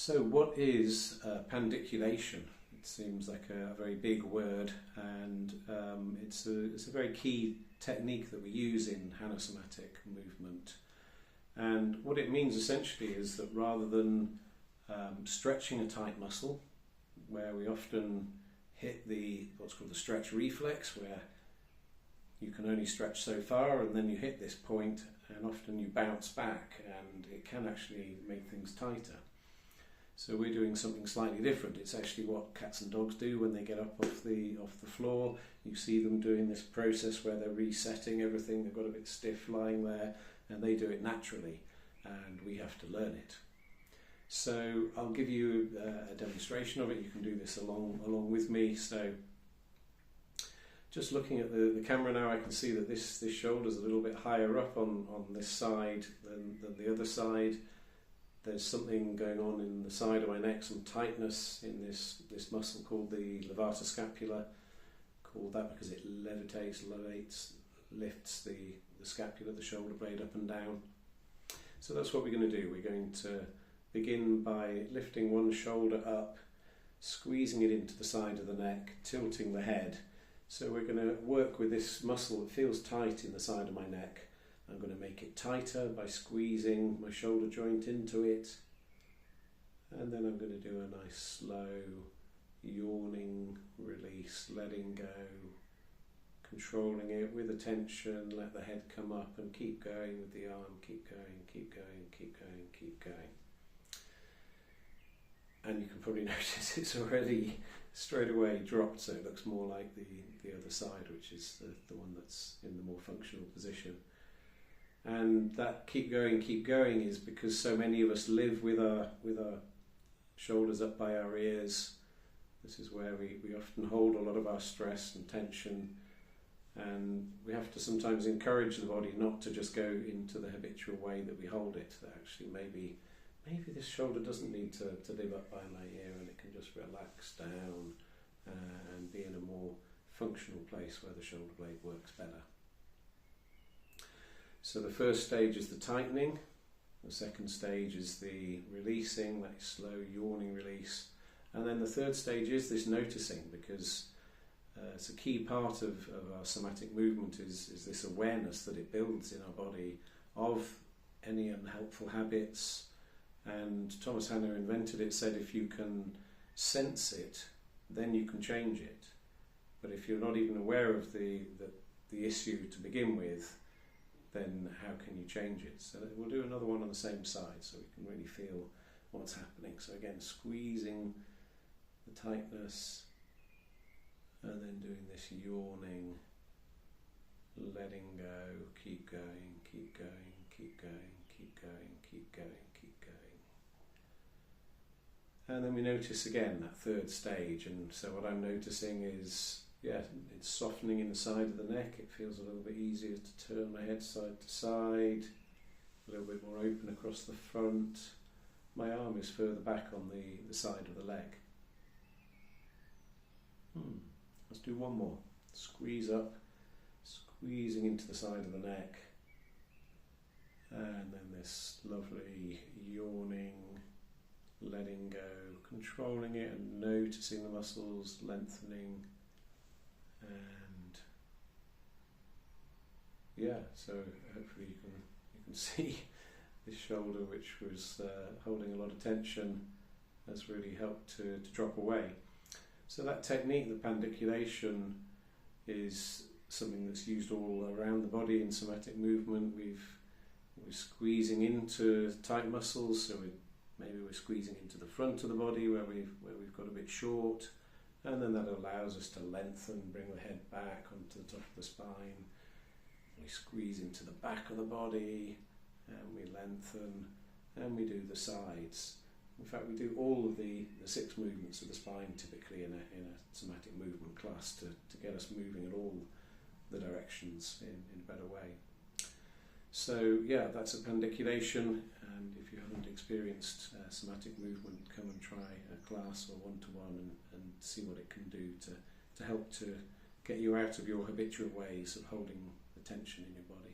So what is pandiculation? It seems like a very big word, and it's a very key technique that we use in hanosomatic movement. And what it means essentially is that rather than stretching a tight muscle, where we often hit what's called the stretch reflex, where you can only stretch so far and then you hit this point and often you bounce back and it can actually make things tighter. So we're doing something slightly different. It's actually what cats and dogs do when they get up off the floor. You see them doing this process where they're resetting everything. They've got a bit stiff lying there and they do it naturally, and we have to learn it. So I'll give you a demonstration of it. You can do this along with me. So just looking at the camera now, I can see that this shoulder's a little bit higher up on this side than the other side. There's something going on in the side of my neck, some tightness in this muscle called the levator scapula, called that because it lifts the scapula, the shoulder blade up and down. So that's what we're going to do. We're going to begin by lifting one shoulder up, squeezing it into the side of the neck, tilting the head. So we're going to work with this muscle that feels tight in the side of my neck. I'm going to make it tighter by squeezing my shoulder joint into it, and then I'm going to do a nice slow yawning release, letting go, controlling it with attention. Let the head come up and keep going with the arm, keep going, keep going, keep going, keep going. And you can probably notice it's already straight away dropped, so it looks more like the other side, which is the one that's in the more functional position. And that keep going is because so many of us live with our shoulders up by our ears. This is where we often hold a lot of our stress and tension, and we have to sometimes encourage the body not to just go into the habitual way that we hold it. That actually maybe this shoulder doesn't need to live up by my ear, and it can just relax down and be in a more functional place where the shoulder blade works better. So the first stage is the tightening, the second stage is the releasing, that slow yawning release, and then the third stage is this noticing, because it's a key part of our somatic movement is this awareness that it builds in our body of any unhelpful habits. And Thomas Hanna invented it, said if you can sense it, then you can change it. But if you're not even aware of the issue to begin with, then how can you change it? So we'll do another one on the same side so we can really feel what's happening. So again, squeezing the tightness and then doing this yawning, letting go, keep going, keep going, keep going, keep going, keep going, keep going. And then we notice again that third stage, and so what I'm noticing is, it's softening in the side of the neck. It feels a little bit easier to turn my head side to side, a little bit more open across the front. My arm is further back on the side of the leg. Let's do one more. Squeeze up, squeezing into the side of the neck, and then this lovely yawning, letting go, controlling it and noticing the muscles lengthening. And so hopefully you can see this shoulder, which was holding a lot of tension, has really helped to drop away. So that technique, the pandiculation, is something that's used all around the body in somatic movement. We're squeezing into tight muscles, so maybe we're squeezing into the front of the body where we've got a bit short. And then that allows us to lengthen, bring the head back onto the top of the spine. We squeeze into the back of the body, and we lengthen, and we do the sides. In fact, we do all of the 6 movements of the spine typically in a somatic movement class to get us moving in all the directions in a better way. So that's a pandiculation, and if you haven't experienced somatic movement, come and try a class or one-to-one and see what it can do to help to get you out of your habitual ways of holding the tension in your body.